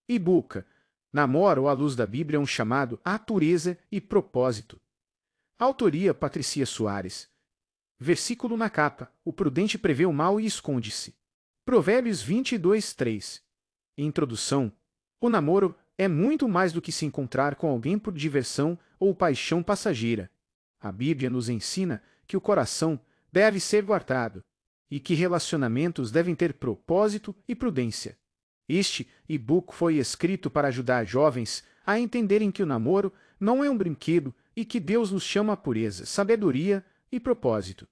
E-book. Namoro à luz da Bíblia é um chamado à pureza e propósito. Autoria Patricia Soares. Versículo na capa. O prudente prevê o mal e esconde-se. Provérbios 22, 3. Introdução. O namoro é muito mais do que se encontrar com alguém por diversão ou paixão passageira. A Bíblia nos ensina que o coração deve ser guardado e que relacionamentos devem ter propósito e prudência. Este e-book foi escrito para ajudar jovens a entenderem que o namoro não é um brinquedo e que Deus nos chama a pureza, sabedoria e propósito.